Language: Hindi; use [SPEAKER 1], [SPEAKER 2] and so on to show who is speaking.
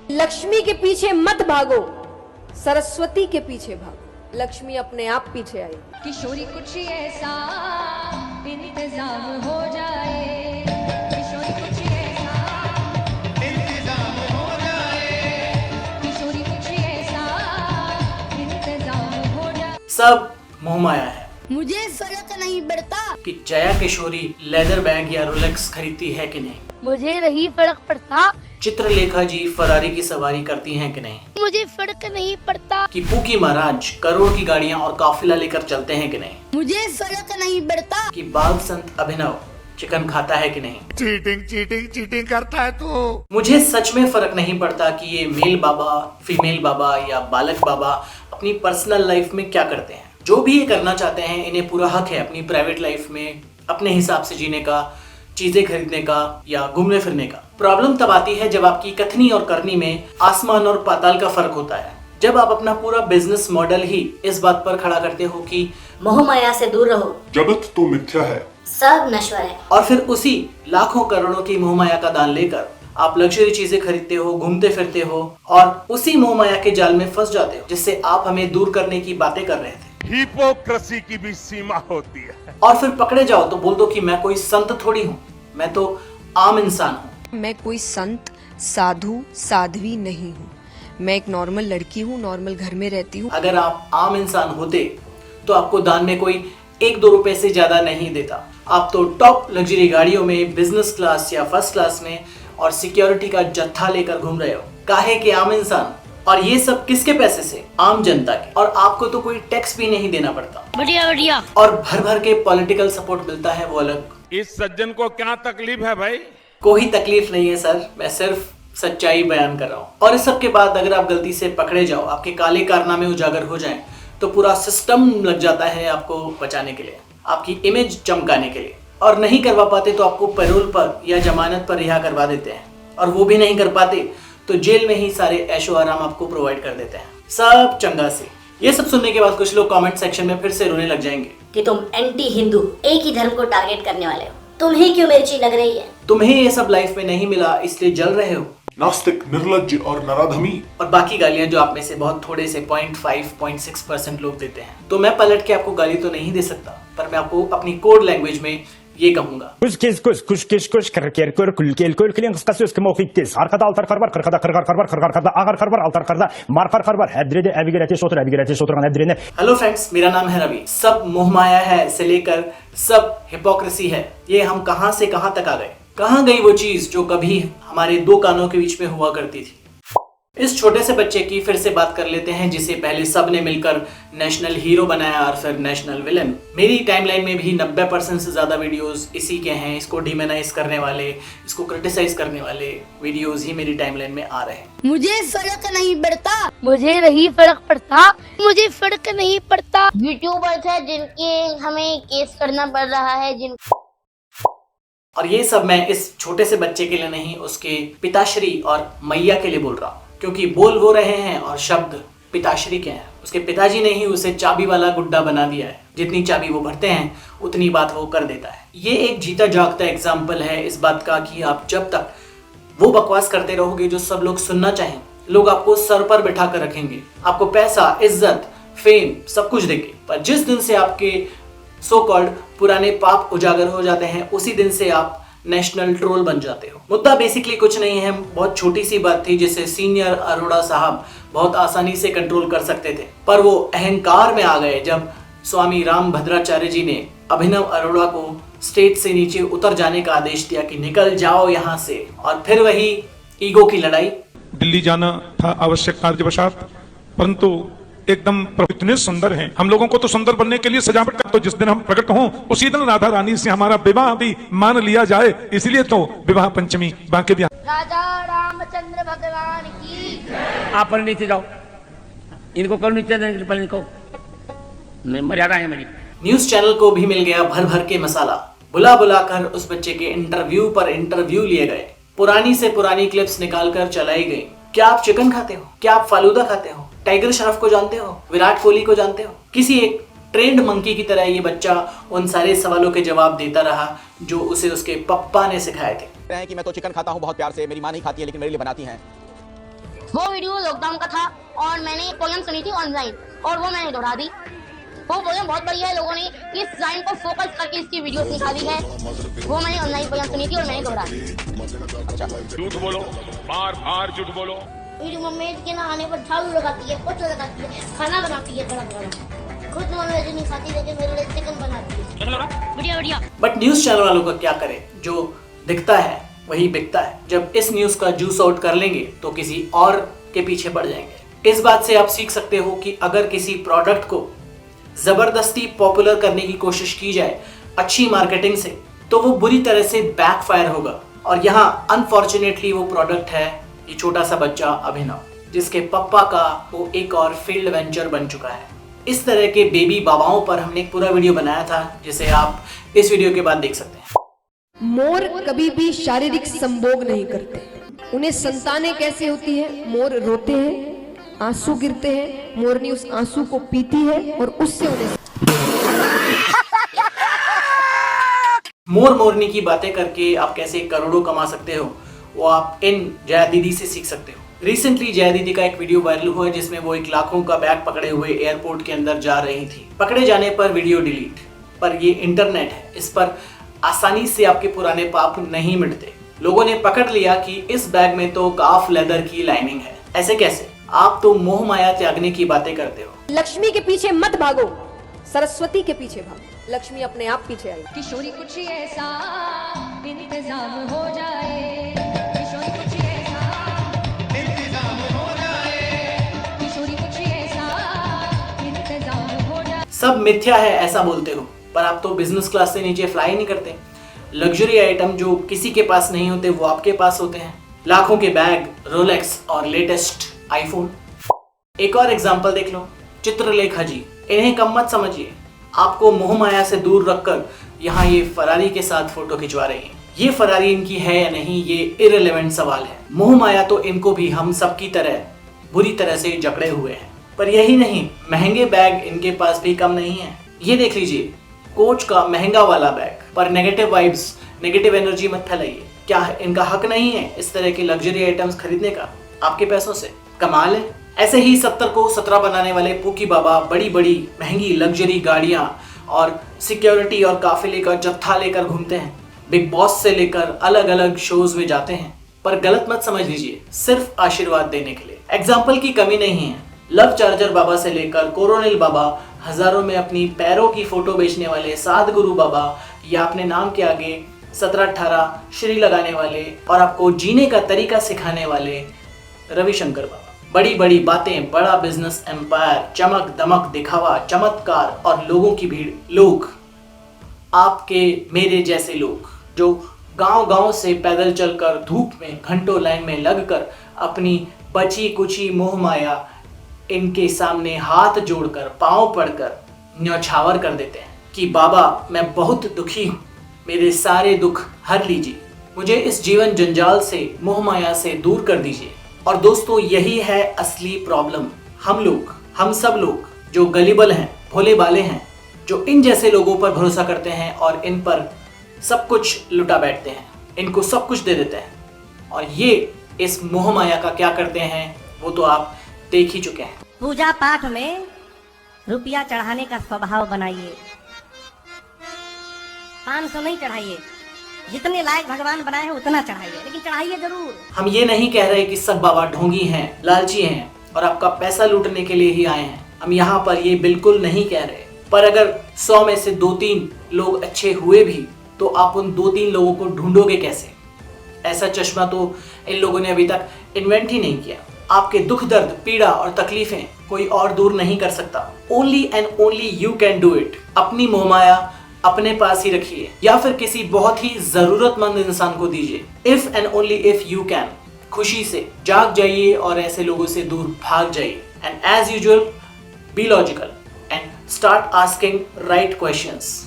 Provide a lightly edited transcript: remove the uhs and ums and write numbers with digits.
[SPEAKER 1] लक्ष्मी के पीछे मत भागो, सरस्वती के पीछे भागो, लक्ष्मी अपने आप पीछे आएगी।
[SPEAKER 2] किशोरी कुछ ऐसा इंतजाम हो जाए, किशोरी कुछ ऐसा इंतजाम हो जाए, किशोरी कुछ ऐसा इंतजाम हो जाए।
[SPEAKER 3] सब मोहमाया है।
[SPEAKER 4] मुझे फर्क नहीं पड़ता
[SPEAKER 3] कि जया किशोरी लेदर बैग या रोलेक्स खरीदती है कि नहीं,
[SPEAKER 4] मुझे नहीं फर्क पड़ता
[SPEAKER 3] चित्रलेखा जी फरारी की सवारी करती हैं कि नहीं,
[SPEAKER 4] मुझे फर्क नहीं पड़ता
[SPEAKER 3] कि पूकी महाराज करोड़ की गाड़ियां और काफिला लेकर चलते हैं कि नहीं,
[SPEAKER 4] मुझे फर्क नहीं पड़ता
[SPEAKER 3] कि बाल संत अभिनव चिकन खाता है कि नहीं।
[SPEAKER 5] चीटिंग करता है तू।
[SPEAKER 3] मुझे सच में फर्क नहीं पड़ता कि ये मेल बाबा, फीमेल बाबा या बालक बाबा अपनी पर्सनल लाइफ में क्या करते हैं। जो भी ये करना चाहते हैं, इन्हें पूरा हक है अपनी प्राइवेट लाइफ में अपने हिसाब से जीने का, चीजें खरीदने का या घूमने फिरने का। प्रॉब्लम तब आती है जब आपकी कथनी और करनी में आसमान और पाताल का फर्क होता है। जब आप अपना पूरा बिजनेस मॉडल ही इस बात पर खड़ा करते हो कि
[SPEAKER 6] मोह माया से दूर रहो,
[SPEAKER 5] जगत तो मिथ्या है,
[SPEAKER 6] सब नश्वर है,
[SPEAKER 3] और फिर उसी लाखों करोड़ों की मोहमाया का दान लेकर आप लग्जरी चीजें खरीदते हो, घूमते फिरते हो और उसी मोहमाया के जाल में फंस जाते हो जिससे आप हमें दूर करने की बातें कर रहे थे।
[SPEAKER 5] हिपोक्रेसी की भी सीमा होती है।
[SPEAKER 3] और फिर पकड़े जाओ तो बोल दो कि मैं कोई संत थोड़ी हूँ, मैं तो आम इंसान हूँ।
[SPEAKER 1] मैं कोई संत, साधु, साध्वी नहीं हूँ। मैं एक नॉर्मल लड़की हूँ, नॉर्मल घर में रहती हूँ।
[SPEAKER 3] अगर आप आम इंसान होते तो आपको दान में कोई 1-2 रुपए से ज्यादा नहीं देता। आप तो टॉप लग्जरी गाड़ियों में, बिजनेस क्लास या फर्स्ट क्लास में और सिक्योरिटी का जत्था लेकर घूम रहे हो। काहे के आम इंसान, और ये सब किसके पैसे से? आम जनता के। और आपको तो कोई टैक्स भी नहीं देना पड़ता।
[SPEAKER 4] बढ़िया बढ़िया।
[SPEAKER 3] और भर भर के पॉलिटिकल सपोर्ट मिलता है, वो अलग।
[SPEAKER 5] इस सज्जन को क्या तकलीफ है भाई?
[SPEAKER 3] कोई तकलीफ नहीं है सर, मैं सिर्फ सच्चाई बयान कर रहा हूँ। और इस सब के बाद अगर आप गलती से पकड़े जाओ, आपके काले कारनामे उजागर हो जाएं, तो पूरा सिस्टम लग जाता है आपको बचाने के लिए, आपकी इमेज चमकाने के लिए। और नहीं करवा पाते तो आपको पैरोल पर या जमानत पर रिहा करवा देते हैं, और वो भी नहीं कर पाते तो जेल में ही सारे ऐशो आराम आपको प्रोवाइड कर देते हैं। सब चंगा से। ये सब सुनने के बाद कुछ लोग कमेंट सेक्शन में फिर से रोने लग जाएंगे
[SPEAKER 6] कि तुम एंटी हिंदू, एक ही धर्म को टारगेट करने वाले हो, तुम्हें क्यों मिर्ची लग रही है,
[SPEAKER 3] तुम्हें ये सब लाइफ में नहीं मिला इसलिए जल रहे हो,
[SPEAKER 5] नास्तिक, निर्लज्ज और नराधमी,
[SPEAKER 3] और बाकी गालियां जो आप में से बहुत थोड़े से 0.5-0.6% लोग देते हैं। तो मैं पलट के आपको गाली तो नहीं दे सकता, पर मैं आपको अपनी कोड लैंग्वेज में ये कहूंगा। हेलो फ्रेंड्स, मेरा नाम है रवि। सब मोहमाया है से लेकर सब हिपोक्रेसी है, ये हम कहां से कहां तक आ गए? कहां गई वो चीज जो कभी हमारे 2 कानों के बीच में हुआ करती थी? इस छोटे से बच्चे की फिर से बात कर लेते हैं जिसे पहले सब ने मिलकर नेशनल हीरो बनाया और फिर नेशनल विलन। मेरी टाइमलाइन में भी 90% से ज्यादा वीडियोस इसी के हैं। इसको डिमोनाइज करने वाले, इसको क्रिटिसाइज करने वाले वीडियोस ही मेरी टाइमलाइन में आ रहे हैं।
[SPEAKER 4] मुझे फर्क नहीं पड़ता, मुझे नहीं फर्क पड़ता, मुझे फर्क नहीं पड़ता। यूट्यूबर्स है जिनके हमें केस करना पड़ रहा है, जिन
[SPEAKER 3] और ये सब मैं इस छोटे से बच्चे के लिए नहीं, उसके पिताश्री और मैया के लिए बोल रहा हूँ, क्योंकि बोल वो रहे हैं और शब्द पिताश्री के हैं। उसके पिताजी ने ही उसे चाबी वाला गुड्डा बना दिया है। जितनी चाबी वो भरते हैं उतनी बात वो कर देता है। ये एक जीता जागता एग्जाम्पल है इस बात का कि आप जब तक वो बकवास करते रहोगे जो सब लोग सुनना चाहें, लोग आपको सर पर बिठा कर रखेंगे, आपको पैसा, इज्जत, फेम सब कुछ देंगे। पर जिस दिन से आपके सो कॉल्ड पुराने पाप उजागर हो जाते हैं, उसी दिन से आप नेशनल ट्रोल बन जाते हो। मुद्दा बेसिकली कुछ नहीं है, बहुत छोटी सी बात थी जिसे सीनियर अरोड़ा साहब बहुत आसानी से कंट्रोल कर सकते थे, पर वो अहंकार में आ गए जब स्वामी राम भद्राचार्य जी ने अभिनव अरोड़ा को स्टेज से नीचे उतर जाने का आदेश दिया कि निकल जाओ यहाँ से। और फिर वही ईगो की लड़ाई।
[SPEAKER 7] दिल्ली जाना था आवश्यक कार्यवशात, परंतु एकदम इतने सुंदर हैं, हम लोगों को तो सुंदर बनने के लिए सजावट कर, तो जिस दिन हम प्रकट हों उसी दिन राधा रानी से हमारा विवाह भी मान लिया जाए, इसलिए तो विवाह पंचमी बांके बिहार।
[SPEAKER 4] राजा रामचंद्र भगवान की।
[SPEAKER 8] आप पर नीचे जाओ, इनको करो नीचे, इनको मर्यादा है मेरी।
[SPEAKER 3] न्यूज चैनल को भी मिल गया भर भर के मसाला। बुला बुला कर उस बच्चे के इंटरव्यू पर इंटरव्यू लिए गए, पुरानी से पुरानी क्लिप्स निकाल कर चलाई गई। क्या आप चिकन खाते हो? क्या आप फालूदा खाते हो? टाइगर श्रॉफ को जानते हो? विराट कोहली को जानते हो? किसी एक ट्रेंड मंकी की तरह ये बच्चा उन सारे सवालों के जवाब देता रहा जो उसे उसके पप्पा ने सिखाए थे।
[SPEAKER 9] कि मैं तो चिकन खाता हूं बहुत प्यार से, मेरी मां नहीं खाती है लेकिन मेरे लिए बनाती हैं।
[SPEAKER 4] वो वीडियो लॉकडाउन का था और मैंने पोयम सुनी थी ऑनलाइन और वो मैंने दोहरा दी। वो पोयम बहुत बढ़िया है, लोगों ने इस लाइन को फोकस करके इसकी वीडियोस निकाली है। वो मैंने ऑनलाइन पोयम सुनी थी और मैंने दोहरा दी।
[SPEAKER 5] झूठ बोलो, बार बार झूठ बोलो।
[SPEAKER 4] मेरी मम्मी के नहाने पर झाड़ू लगाती है, पोछा लगाती है, खाना बनाती है, खुद नॉनवेज नहीं खाती लेकिन मेरे लिए चिकन बनाती है। बढ़िया बढ़िया।
[SPEAKER 3] बट न्यूज चैनल वालों का क्या करें, जो दिखता है वही बिकता है। जब इस न्यूज का जूस आउट कर लेंगे तो किसी और के पीछे पड़ जाएंगे। इस बात से आप सीख सकते हो कि अगर किसी प्रोडक्ट को जबरदस्ती पॉपुलर करने की कोशिश की जाए अच्छी मार्केटिंग से, तो वो बुरी तरह से बैकफायर होगा। और यहाँ अनफॉर्चुनेटली वो प्रोडक्ट है ये छोटा सा बच्चा अभिनव, जिसके पप्पा का वो एक और फील्ड वेंचर बन चुका है। इस तरह के बेबी बाबाओं पर हमने एक पूरा वीडियो बनाया था, जिसे आप इस वीडियो के बाद देख सकते हैं।
[SPEAKER 1] मोर कभी भी शारीरिक संभोग नहीं करते। उन्हें संतानें कैसे होती है? मोर रोते हैं, आंसू गिरते हैं, मोरनी उस आंसू को पीती है और उससे उन्हें
[SPEAKER 3] मोर मोरनी की बातें करके आप कैसे करोड़ों कमा सकते हो, वो आप इन जया दीदी से सीख सकते हो। रिसेंटली जया दीदी का एक वीडियो वायरल हुआ जिसमें वो एक लाखों का बैग पकड़े हुए एयरपोर्ट के अंदर जा रही थी। पकड़े जाने पर वीडियो डिलीट, पर ये इंटरनेट है, इस पर आसानी से आपके पुराने पाप नहीं मिटते। लोगों ने पकड़ लिया कि इस बैग में तो काफ लेदर की लाइनिंग है। ऐसे कैसे? आप तो मोह माया त्यागने की बातें करते हो।
[SPEAKER 1] लक्ष्मी के पीछे मत भागो, सरस्वती के पीछे भागो। लक्ष्मी अपने आप पीछे आई।
[SPEAKER 2] किशोरी कुछ ऐसा इंतजाम हो जाए, किशोरी कुछ ऐसा इंतजाम हो जाए, किशोरी कुछ ऐसा इंतजाम हो जाए।
[SPEAKER 3] सब मिथ्या है ऐसा बोलते हो, पर आप तो बिजनेस क्लास से नीचे फ्लाई नहीं करते। लग्जरी आइटम जो किसी के पास नहीं होते वो आपके पास होते हैं। लाखों के बैग, रोलेक्स और लेटेस्ट आईफोन। एक और एग्जांपल देख लो, चित्रलेखा जी। इन्हें कम मत समझिए, आपको मोह माया से दूर रखकर यहाँ ये फरारी के साथ फोटो खिंचवा रही है। ये फरारी इनकी है या नहीं ये इररिलेवेंट सवाल है। मोह माया तो इनको भी हम सबकी तरह बुरी तरह से जकड़े हुए हैं। पर यही नहीं, महंगे बैग इनके पास भी कम नहीं है। ये देख लीजिए, कोच का महंगा वाला बैग। पर नेगेटिव वाइब्स, नेगेटिव एनर्जी मत फैलाइए। क्या इनका हक नहीं है इस तरह के लग्जरी आइटम्स खरीदने का आपके पैसों से? कमाल है। ऐसे ही 70 को 17 बनाने वाले पूकी बाबा बड़ी बड़ी महंगी लग्जरी गाड़ियां और सिक्योरिटी और काफिले का जत्था लेकर घूमते हैं। बिग बॉस से लेकर अलग अलग शोज में जाते हैं। पर गलत मत समझ लीजिए, सिर्फ आशीर्वाद देने के लिए। एग्जाम्पल की कमी नहीं है। लव चार्जर बाबा से लेकर कोरोनिल बाबा, हजारों में अपनी पैरों की फोटो बेचने वाले साधगुरु बाबा, या अपने नाम के आगे 17-18 श्री लगाने वाले और आपको जीने का तरीका सिखाने वाले रविशंकर बाबा। बड़ी बड़ी बातें, बड़ा बिजनेस एम्पायर, चमक दमक दिखावा, चमत्कार और लोगों की भीड़। लोग, आपके मेरे जैसे लोग जो गांव-गांव से पैदल चलकर धूप में घंटों लाइन में लगकर अपनी बची कुची मोह माया इनके सामने हाथ जोड़कर पांव पड़कर न्यौछावर कर देते हैं कि बाबा मैं बहुत दुखी हूँ, मेरे सारे दुख हर लीजिए, मुझे इस जीवन जंजाल से, मोह माया से दूर कर दीजिए। और दोस्तों यही है असली प्रॉब्लम। हम लोग, हम सब लोग जो गलीबल हैं, भोले भाले हैं, जो इन जैसे लोगों पर भरोसा करते हैं और इन पर सब कुछ लुटा बैठते हैं, इनको सब कुछ दे देते हैं। और ये इस मोह माया का क्या करते हैं वो तो आप देख ही चुके हैं।
[SPEAKER 6] पूजा पाठ में रुपया चढ़ाने का स्वभाव बनाइए, 500 नहीं चढ़ाइए। जितने लायक भगवान बनाए हैं उतना चढ़ाइए, लेकिन चढ़ाइए जरूर।
[SPEAKER 3] हम ये नहीं कह रहे कि सब बाबा ढोंगी हैं, लालची हैं और आपका पैसा लूटने के लिए ही आए हैं। हम यहाँ पर ये बिल्कुल नहीं कह रहे। पर अगर 100 में से 2-3 लोग अच्छे हुए भी तो आप उन 2-3 लोगों को ढूंढोगे कैसे? ऐसा चश्मा तो इन लोगों ने अभी तक इन्वेंट ही नहीं किया। आपके दुख दर्द, पीड़ा और तकलीफें कोई और दूर नहीं कर सकता। Only and only you can do it. अपनी मोहमाया अपने पास ही रखिए या फिर किसी बहुत ही जरूरतमंद इंसान को दीजिए। If and only if you can, खुशी से जाग जाइए और ऐसे लोगों से दूर भाग जाइए। And as usual be logical and start asking right questions.